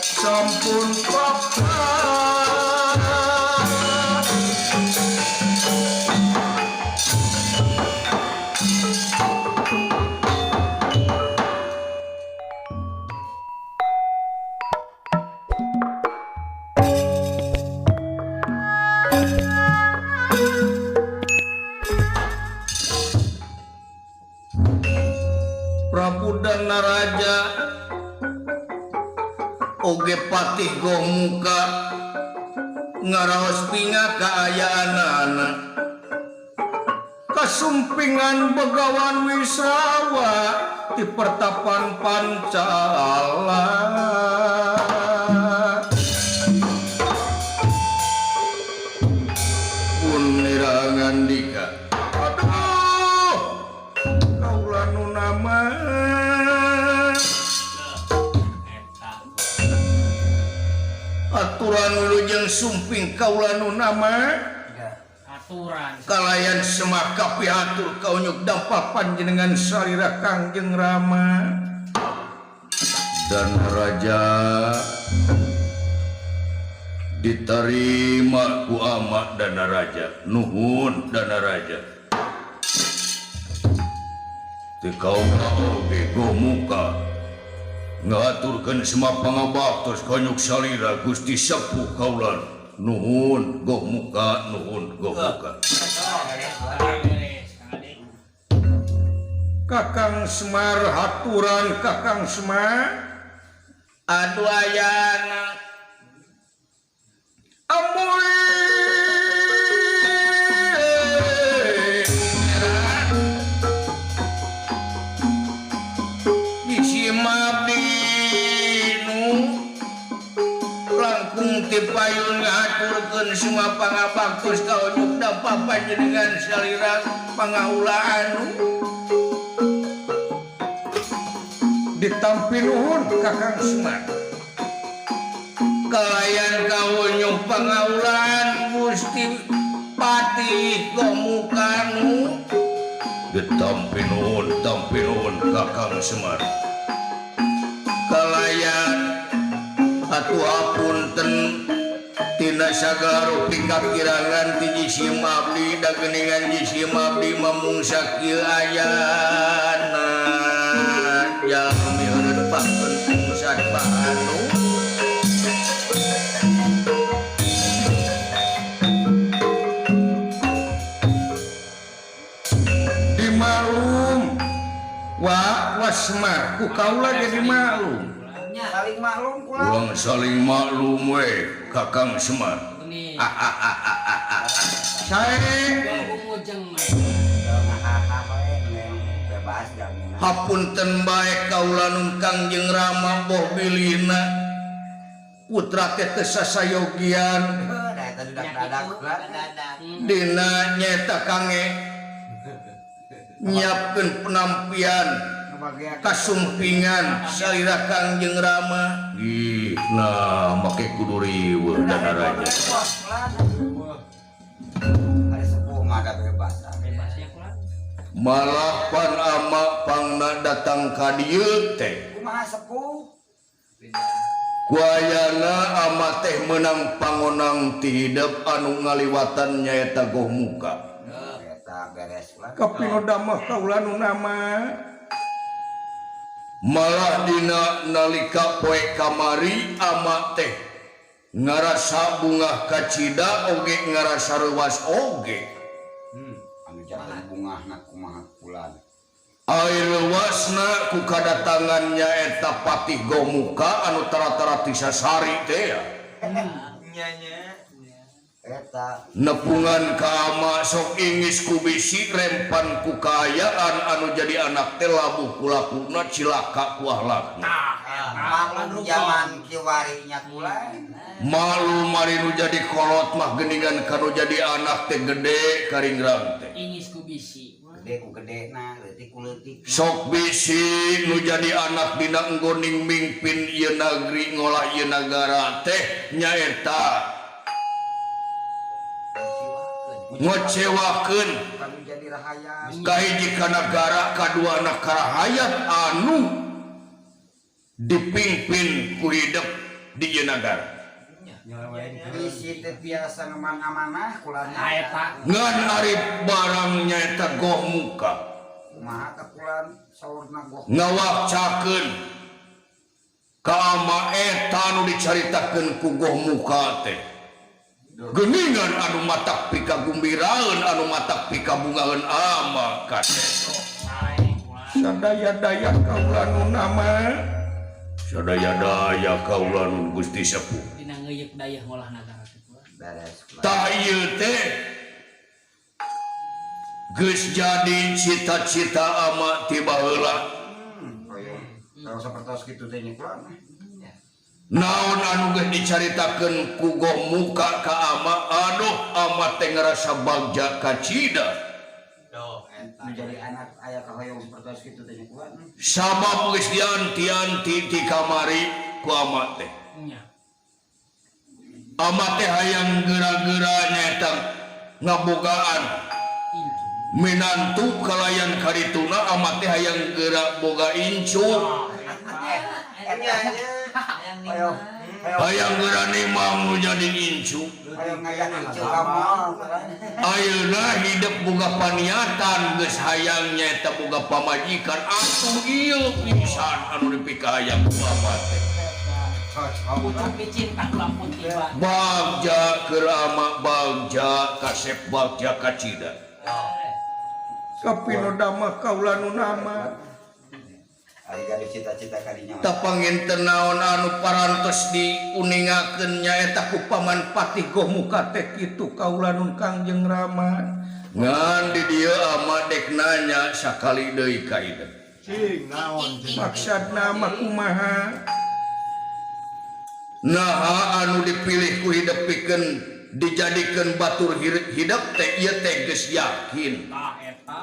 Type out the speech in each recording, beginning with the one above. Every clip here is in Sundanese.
sampun papa Prabu Danaraja oge patih gomuka ngaraos pinga kaayaanana kasumpingan Begawan Wisrawa di pertapan Pancala pun nirangandika aduh kaula nu nama aturan wilujeng sumping kaula nu nama aturan kalayan semaka pihatur kaunyuk dampak panjenengan sarira Kangjeng Rama dan raja diterima ku amak dan raja nuhun dan raja ti kaula oge gomuka ngaturkeun semua pangabaktos konyuk salira Gusti Sepuh kaula nuhun gomuka nuhun gomuka Kakang Semar haturan Kakang Semar adu ayana amoy payun ngaturkeun semua pangabaktos kaunyuk dampak panjenengan salira pangaulaan ditampi nuhun Kakang Semar kalayan kaunyuk pangaulaan Gusti Patih Gomukanu ditampi nuhun Kakang Semar kalayan atuh apunten tina sagala pikat kirangan ti jisim abdi da geuningan jisim abdi mamung sakieu ayana jalmi heureupkeun pusat bahanu di malum Semar ku kaula jadi malum saling maklum kula. Urang saling maklum we Kakang Semar. Sae hapunten bae kaula nun Kangjeng Rama boh bilina putra teh teu sasayogian dina nyeta kange nyiapkeun penampian kasumpingan salira Kangjeng Rama ih nah make kudu riweuh danaraja malah pan ama pangna datang ka dieu teh kumaha sepuh kuayana ama teh meunang pangonang ti hideup anu ngaliwatan nyaeta goh muka eta beres lah kapinoda mah kaula nu nama malah dina nalika poe kamari ama teh ngarasa bunga kacida oge ngarasa reuwas oge anu jalan bungahna kumaha kulan air leuwasna ku kadatangan nyaeta Patih Gomuka anu tara-tara ti sasari teh nyanya eta nepungan ka ama sok ingis ku bisi rempan ku kaayaan anu jadi anak teh labuh kulakuna cilaka ku akhlakna maklum zaman kiwarinya kulan malu mari nu jadi kolot mah geuningan kanu jadi anak teh gede karingrang teh ingis ku bisi gede ku gedena leutik ku leutik sok bisi nu jadi anak dina enggoning mingpin ieu nagri ngolah ieu nagara teh nyaeta ngecewakeun kami jadi rahaya kahiji ka nagara kadua anak karahayat anu dipimpin ku hidup di ieu nagara. Isi teh biasa ngemang-amanah kulana Ngan ari barang nyaeta goh muka. kumaha teh kulan saurna goh Ngawakcakeun ka ama eta nu dicaritakeun ku goh muka teh. Geuningan anu matak pikagumbiraeun anu matak pikabungaeun ama kaseto. Sadaya-daya kaula nu nama sadaya-daya kaula nu Gusti Sepuh. Dina ngeuyeuk daya ngolah nagara teh. beres kulan Tah ieu teh geus jadi cita-cita ama ti baheula. kalau sapertos kitu teh nya kulan Naon anu geus dicaritakeun ku goh muka ka ama, aduh ama teh ngarasa bagja kacida. nu jadi anak aya kahoyong sapertos kitu teh nya kulan Sabab geus dianti-anti ti kamari ku ama teh. Nya. Ama teh hayang geura-geura nyaeta ngabogaan Incu. minantu kalayan karituna ama teh hayang geura boga incu. ayo Hayang geura nimang nu jadi incu. ayo ngayang ieu kamal Ayeuna hidup boga paniatan geus hayang nyaeta boga pamajikan atuh ieu pisan anu dipikahayang ku ama teh. Pucuk picin tak lampun tiba. Bagja keur ama bagja kasep bagja kacida. Kapino mah kaula nu nama ari gaduh cita-cita kadinya tapanginten naon anu parantos diuningakeun nyaeta ku paman patih goh muka teh kitu kaula nun Kangjeng Rama. Ngan di dieu ama dek nanya sakali deui ka ieu. Maksudna mah kumaha? Nah anu dipilih ku hidepikeun dijadikeun batur hidup teh ieu teh geus yakin. Tah eta.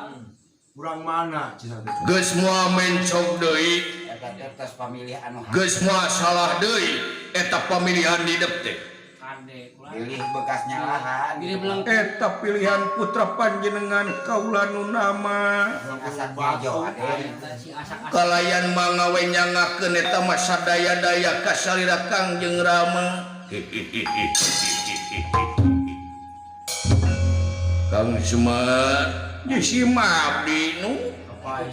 Kurang mana cenah teh? Geus moal mencog deui, eta teh tos pamilih anu geus moal salah deui eta pamilihan hidup teh. Kade kulan. pilih bekasnya lahan Diri belang Eta pilihan putra panjenengan kaula nu nama. belum asal nyajo ade si asak-asak. Kalayan mangawe nyangakeun eta mah sadaya-daya ka salira Kangjeng Rama. Kang Semar disimak di nu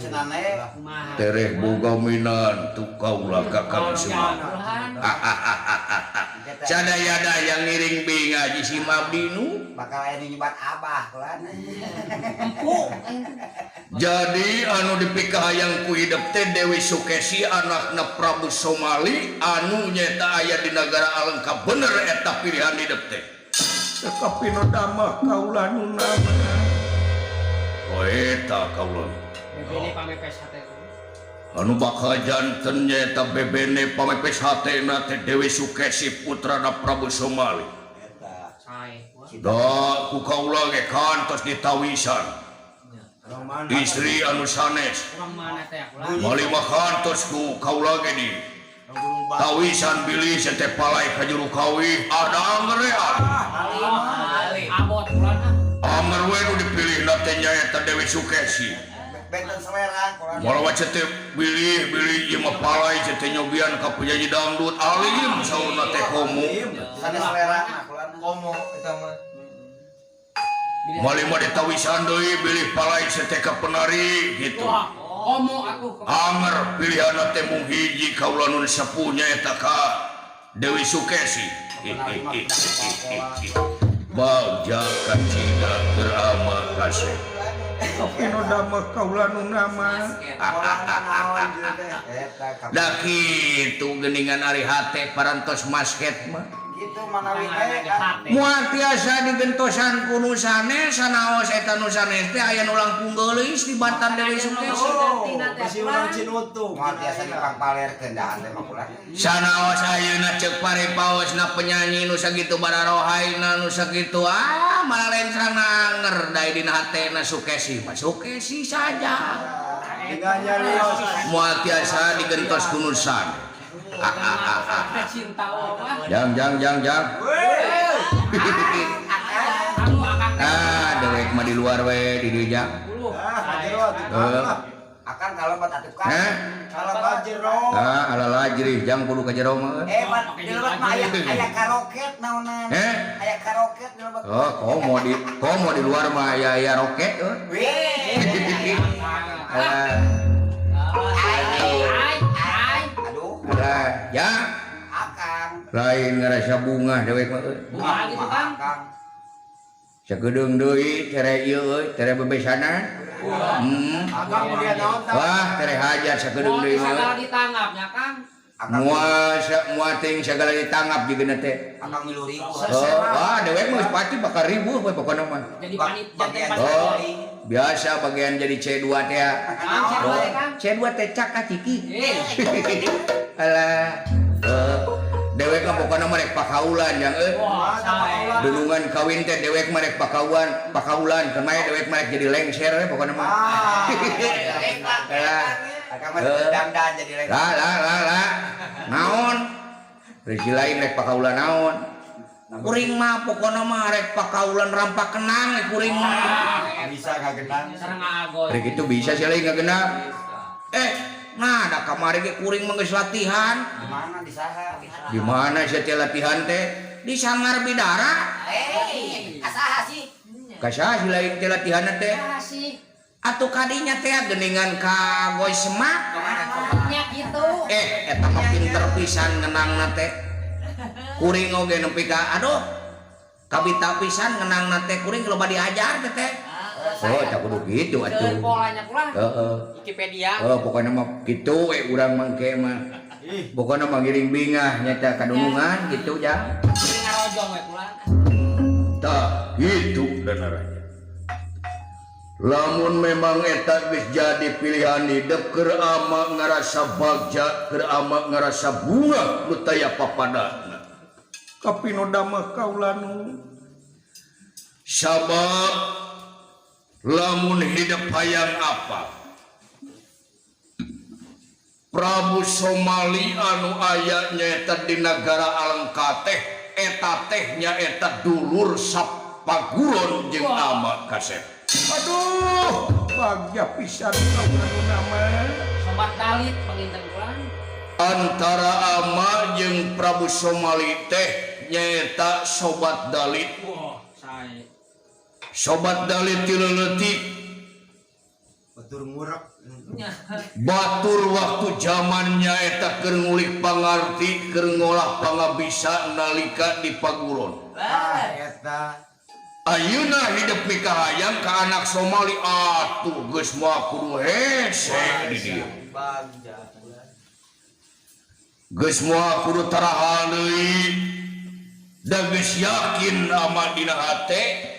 cenane Kumaha. tereh boga minantu kaula ka Kang Semar. Sadaya-daya ngiring binga disimak di nu. bakal aya nu nyebat abah kulan Jadi anu dipikahayang ku hidup teh Dewi Sukesi anakna Prabu Somali anu nyata aya di negara Alengka bener eta pilihan hidup teh. Tekapino damah kaula nu nama. Oh eta kaula. Bebele pamepes hate. Anu bakal janten nyata bebene pamepes hatena teh Dewi Sukesi putrana Prabu Somali. eta Sae kulan. Da ku kaula ge kantos ditawisan. Kurang mana? Istri anu sanes. Kurang mana teh kulan. Malima kantos ku kaula ge di Kurang batu. tawisan bilih sete palai ka juru kawih ada anger ya. Abot kulan ah. Anger we nu dipilih na teh nyaeta Dewi Sukesi. benten selera kulan Moal cete bilih ieu mah palai cete nyobian ka penyanyi dangdut alim saurna teh komo. sana selera kulan Komo eta mah. Malima ditawisan deui bilih palai cete ka penari gitu. Wah, komo aku. Anger pilihanna teh mung hiji kaula nun sepuh nyaeta ka Dewi Sukesi. Bagja kacida gerama kasih. Kapino damah kaula nu nama. eta Da kitu geuningan ari hate parantos masket mah. gitu manawi Kumaha teh di hate. Moal tiasa digentosan ku nu sanes sanaos eta nu sanes teh aya nu langkung geulis di Bantan Dewi Sukesi. Masih orang Cinutu. moal tiasa dipangpalerkeun da teh mah kulan Sanaos ayeuna ceuk parepaosna penyanyi nu sakitu bararohaina nu sakitu malah lain sareng nanger dae dina hatena Sukesi mah Sukesi saja. Tinggal nyarios. Moal tiasa digentos ku nu sanes. Cinta apa? Jang. Anu akak. Dewek mah di luar we di dieu jang. Dulu. Ah, jero atuh. akan alamat atuh kan. Heh? Alamat jero. Ah, ala lajri jang kudu ka jero mah. Di lebat mah aya karoket naonan. Aya karoket di lebat. Oh, komo di luar mah aya roket. Weh. Aduh, Ada ya akang. lain ngerasa bunga dewek mah. Bunga gitu Kang. Akang. Sagedeung deui tere ieu euy, tere bebesanan. Akang kuliah naon tah? Wah, tere hajat sagedeung deui Segala mah. ditangkapnya Kang. Mua ting segala ditangap jigeuna teh. Akang milu ribu. Wah, dewek mah pasti bakal ribu we pokona mah. Jadi Bagian Oh, biasa bagian jadi C2 teh ya. Kang, C2 teh, Kang. C2 teh cak ka ciki. Eh, Alah. Dewek mah pokona mah rek pakaulan yang wah, saya. dulungan kawin teh dewek mah rek pakaulan kemae dewek mah rek jadi lengser we pokona mah. Akang mah dandan jadi lagi. Lah. Naon? Risi lain rek pakaulan naon? Kuring mah pokona mah rek pakaulan rampak kenang kuring mah. Bisa kagenang. Sareng agoy. Rek itu bisa sih lain ngagenap. Nah, ada kamari ge kuring mah geus latihan. Di mana di saha? Di mana sih teh latihan teh? Di Sanggar Bidara. Kasaha sih? Kasaha sih lain teh latihanna teh? Kasih. Atuh kadinya teh geuningan ka Goy Semak. Nya gitu. Eta mah pinter pisan ngenangna teh. Kuring oge nepi ka aduh. Kabita pisan ngenangna teh kuring loba diajar teh teh. Oh, tak kudu gitu atuh. Teu polanya pula. Heeh. Wikipedia. Oh, pokoknya mah kitu we urang mangke mah. Pokoknya mah ngiring bingah nyata kadunungan gitu ja. Kuring ngarojong we pula. Tah, itu danaranya. Lamun memang eta geus jadi pilihan hidup keur ama ngarasa bagja, keur ama ngarasa bunga nu taya papadana. Kapinoda mah kaulanu. Sabab lamun hidup hayang apa? Prabu Somali anu aya nyaeta di negara Alengka teh eta teh nyaeta dulur sapaguron jeung ama kasep. Aduh, bagja pisan kaulanu nama. Sobat Dalit penginten pula. Antara ama jeung Prabu Somali teh nyaeta sobat Dalit. Wah, saya. Sobat Dalit ti leuletik. Batur ngurak. Batur waktu zamannya eta keur ngulik pangarti keur ngolah pangabisa nalika di paguron. Eta Ayeuna hidup mikahayang ka anak Somali atuh geus moal kudu hese di dieu. bagja. Geus moal kudu tarahal deui. Da geus yakin ama dina hate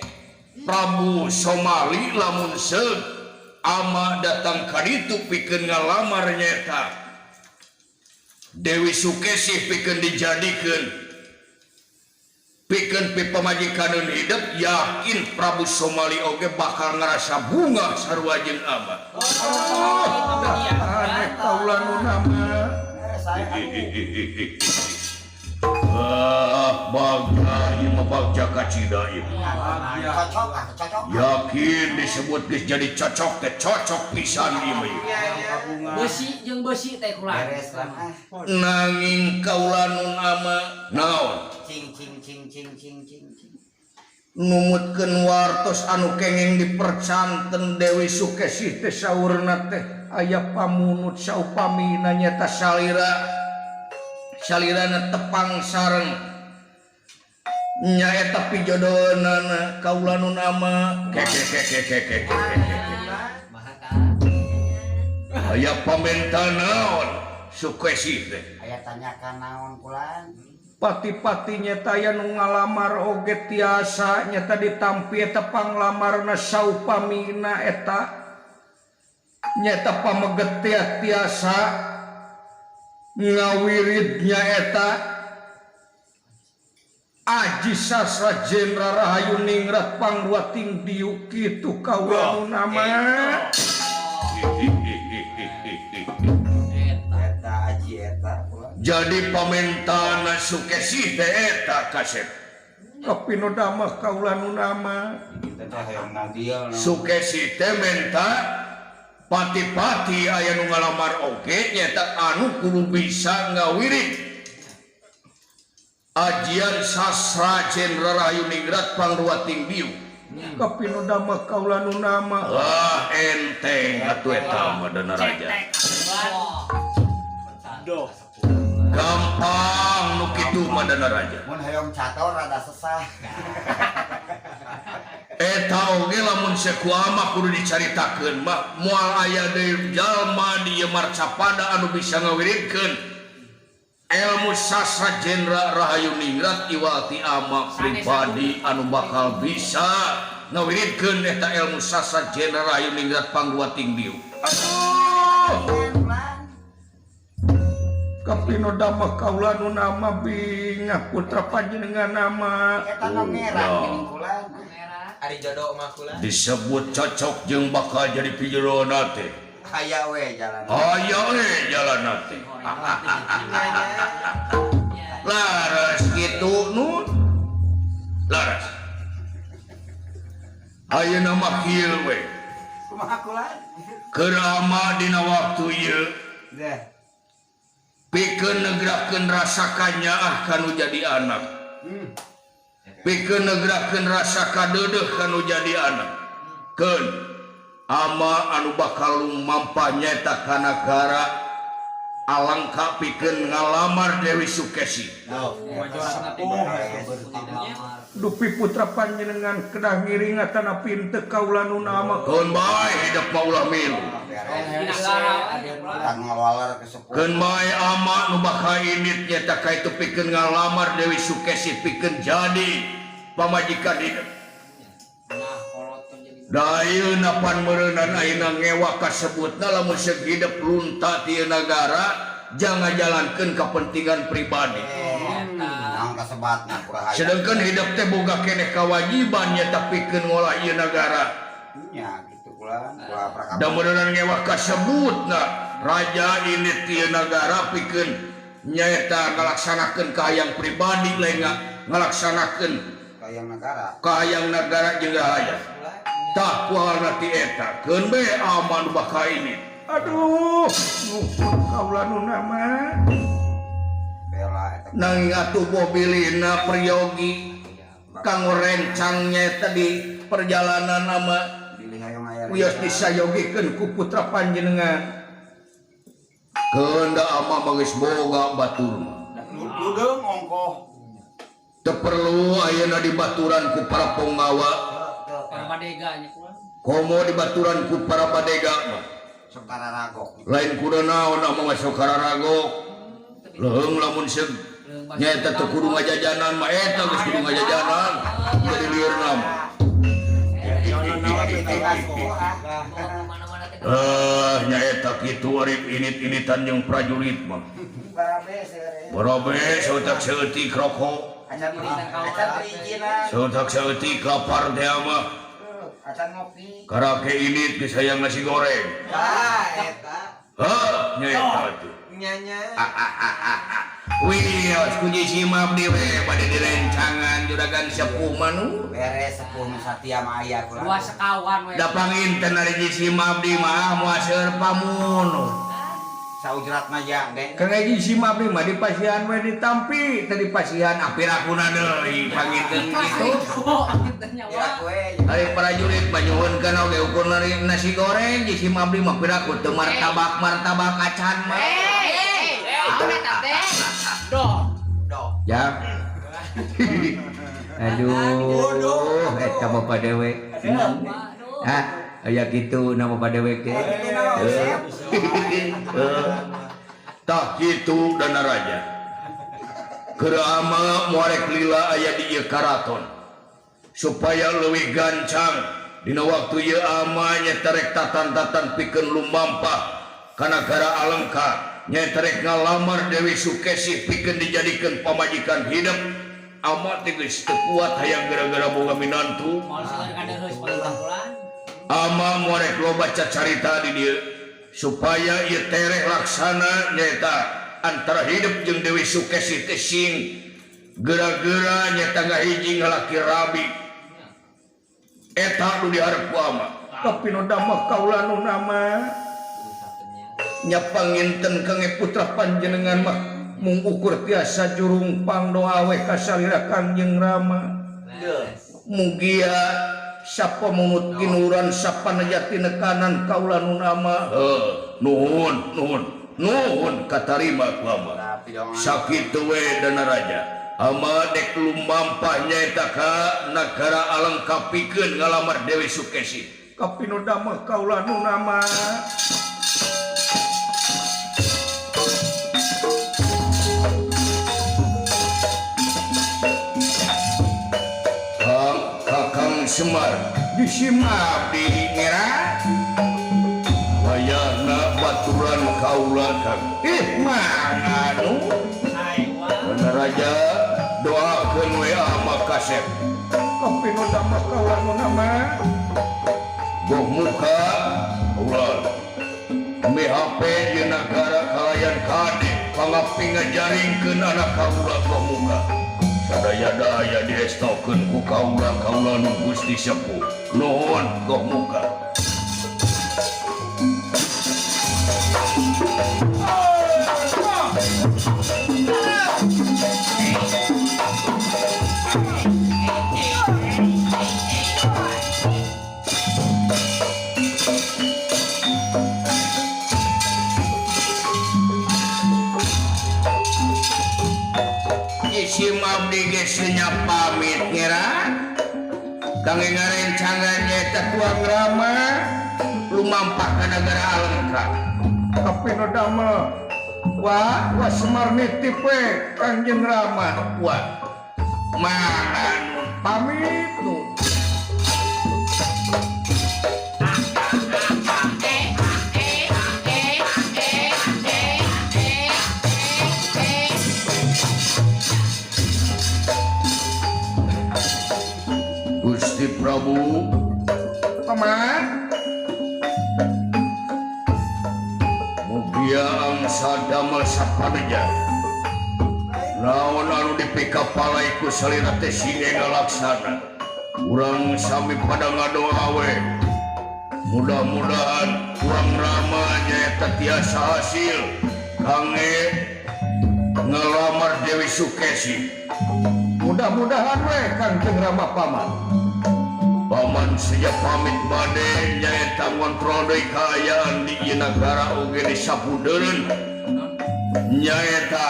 Prabu Somali lamun seug ama datang ka ditu pikeun ngalamar nyaeta Dewi Sukesi pikeun dijadikeun pikeun pamajikaneun hidup yakin Prabu Somali oge bakal ngarasa bunga sarua jeung ama. Aneh kaulanu nama. Bagja ieu mah bagja kacida ieu. Cocok. Yakin disebut geus jadi cocok teh cocok pisan ieu mah. Besi jeung besi teh kula. Beres lah. Nanging kaulanun ama naon Cing. numutkeun wartos anu kenging dipercanten Dewi Sukesi teh saurna teh aya pamunut saupamina nyata salirana tepang sareng nyaeta pijodohna kaulanun ama aya pamenta naon Sukesi teh Aya tanyakan naon kulan. pati-pati nyata aya nu ngalamar oge tiasa nyata ditampi eta panglamarna saupamina eta nyata pameget tiasa ngawiridnya eta Aji Sastra Jenderal Rahayu Ningrat Pangruating Diuk kitu kaulanu nama. Eta aji eta kulan. Jadi pamentana Sukesi teh eta kasep. Kapinoda mah kaulanu nama. Kita teh hayang nadiel. Sukesi teh menta pati-pati aya nu ngalamar oge nyata anu kudu bisa ngawirid ajian sastra Jenderal Rahayu Ningrat Pangruating Biu kapinu dama kaula nu nama enteng atuh eta mah Dana Raja gampang nu kitu mah Dana Raja mun hayong cator rada sesah eta oge lamun seku ama kudu dicaritakeun mah moal aya deui jalma di ieu marcapada anu bisa ngawiridkeun ilmu sastra Jenderal Rahayu Ningrat iwati ama pribadi anu bakal bisa ngawiridkeun eta ilmu sastra Jenderal Rahayu Ningrat Pangruating Biu. Aduh, kapino dama kaula nu nama bingah putra panjenengan nama eta nu merah geuning kulan Ari jodoh mah kula. disebut cocok jeung bakal jadi pijerona teh. aya we jalan Aya we jalanna teh. Laras gitu nun. Laras. Ayeuna mah kieu we. kumaha kulan Keur ama dina waktu ieu deh pikeun negrakeun rasa kanyaah kanu jadi anak. Pikeun negrakeun rasa kadeudeuh kanu jadi anak. Keun ama anu bakal lumampah nyaeta ka nagara alangka pikeun ngalamar Dewi Sukesi. Dupi putra panjenengan kedah ngiringatana pinte kaula nu nama keun bae hidup mah ulah milu. Tang ngawalar ke sepuh Keun bae ama nu bakal init nyaeta kaitu pikeun ngalamar Dewi Sukesi pikeun jadi pamajikan hidup. Da ayeuna pan meureunana ayeuna ngewa kasebutna lamun segidep lunta ti nagara jangan jalankeun kepentingan pribadi. nang kasebatna kurang aya Sedangkan hidup teh boga keneh kewajiban nya pikeun ngolah ieu nagara. nya gitu kulan kula prakabeh Da meureunana ngewa kasebutna raja init ti nagara pikeun nyaeta ngalaksanakeun kahayang pribadi lain ngalaksanakeun kahayang negara jeung rahayat. Tak kualna ti eta keun be aman bakal ini. Aduh, nuhun kaula nu nama. bela eta Nanging atuh mobilina priyogi kanggo rencang nyaeta di perjalanan ama pilih hayong aya wios disayogikeun ku putra panjenengan. Keun da ama mah geus boga batur mah. ludeung ongkoh Teu perlu ayeuna dibaturan ku para punggawa. Komo dibaturan ku para badega mah. sokara ragok Lain kudu naon ama masuk kararagok. Leung lamun seug nyaeta teu kudu ngajajanan mah eta geus kudu ngajajanan. Jadi liurna mah. Nyaeta kitu arif init-initan jeung prajurit mah. Barabe sautak seutik rokok. acan berijina Sautak seutik lapar teh mah. acan ngopi Karake init geus hayang nasi goreng. eta Nyaeta tuh. Nyanya. Wios kuji si mabdi we pada direncangan juragan sepuh manu. beres sepuh nu satia mah aya kulan Dua sekawan we. Da panginten ari si mabdi mah moal seueur pamun. saujrat mah ya deh Kang Eji si mabdi mah di pasihan we ditampi, teh di pasihan apirakuna deui panginten kitu. ya kue Ari prajurit mah nyuhunkeun oge ukur nasi goreng si mabdi mah piraku teu martabak acan mah. Ya. Aduh, eta bapak dewe. Hah, aya kitu nama bapak dewe teh. Tah kitu Dana Raja. Keur ama muarek lila aya di ieu karaton. Supaya leuwih gancang dina waktu ieu ama nya terek tatan-tatan pikeun lumampah ka nagara Alengka. Nyaeta rek ngalamar Dewi Sukesi pikeun dijadikeun pamajikan hidup. Ama teh geus teu kuat hayang gara-gara boga minantu. Ama morek loba carita di dieu supaya ieu tereh laksana nyaeta antara hidup jeung Dewi Sukesi teh sing geura-geura nyaeta ngahiji ngalaki rabi. Eta nu diharep ku ama. tapi nu damel kaula nu nama nya panginten kangge putra panjenengan mah mung ukur tiasa jurung pangdoa we ka salira Kangjeng Rama. Mugia sapa munut ginuran sapanajati nekanan kaula nu nama nuhun katarima ku ama sakitu we dana raja ama dek lumampah nyaeta ka nagara alengkapikeun ngalamar Dewi Sukesi kapinu damel kaula nu nama Kakang Semar disimap di ngera wayahna baturan kaula kang manganu bener aja doakeun we ama kasep kapinu damel kaula nu nama goh muka ulah MHP di negara kalayan kade pangapi ngajaringkeun anak kaula goh muka sadaya-daya diestaukeun ku kaula nu Gusti Sepuh nuhun goh muka si Mabdi geus pamit ngera kangge ngarencangan nyaeta Tuang Rama lumampah ka nagara Alengka tapi nu damel wa Semar nitip we Kangjeng Rama wa mangan pamit nu Gusti Prabu paman mugia angsa damel sapaneja naon anu dipikapalai ku salira teh singe ngalaksana urang sami pada ngadoa we mudah-mudahan Tuang Rama nyaeta tiasa hasil kangge ngelamar Dewi Sukesi mudah-mudahan we Kangjeng Rama paman saja pamit bade nyaeta ngontrol deui kaayaan di ieu nagara oge disapudeun nyaeta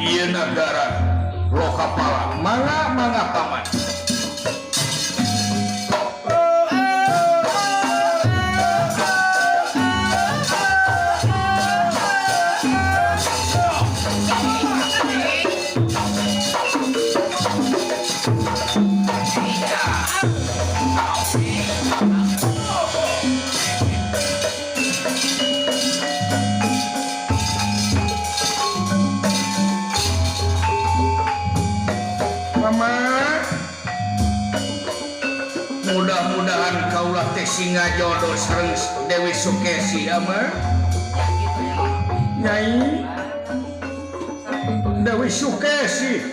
ieu nagara Lokapala mangga paman mudah-mudahan kaulah teh singa jodoh sareng Dewi Sukesi ama Nyai Dewi Sukesi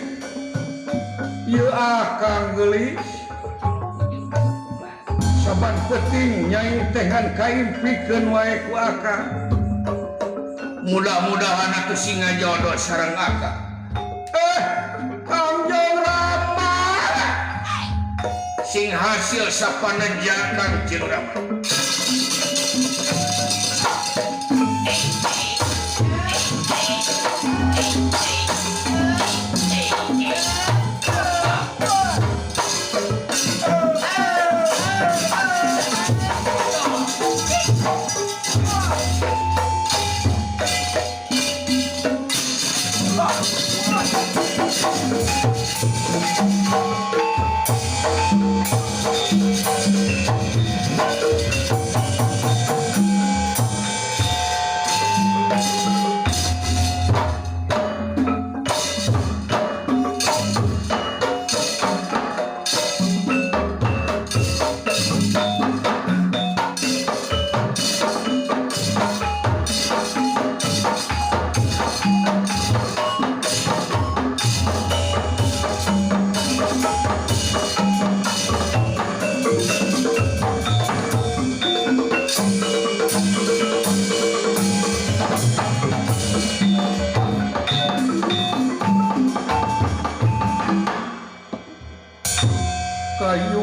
ieu akang geulis saban penting Nyai teh ngan kaimpikeun wae ku akang mudah-mudahan atuh singa jodoh sareng akang Kangjeng Rama sing hasil sapaneja Kangjeng Rama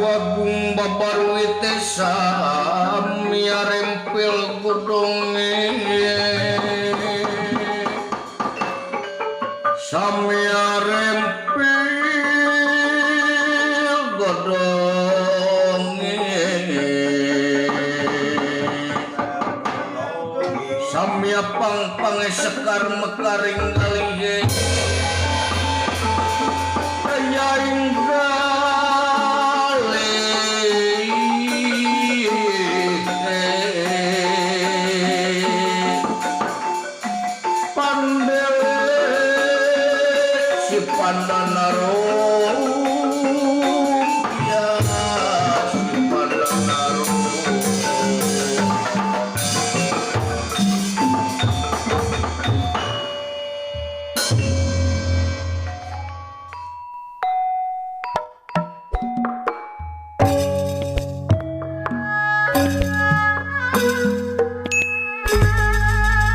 Bagung babaruwi teh sami rempil godonge sami rempil godonge sami pang-pang sekar mekaring kalihe aya Pandana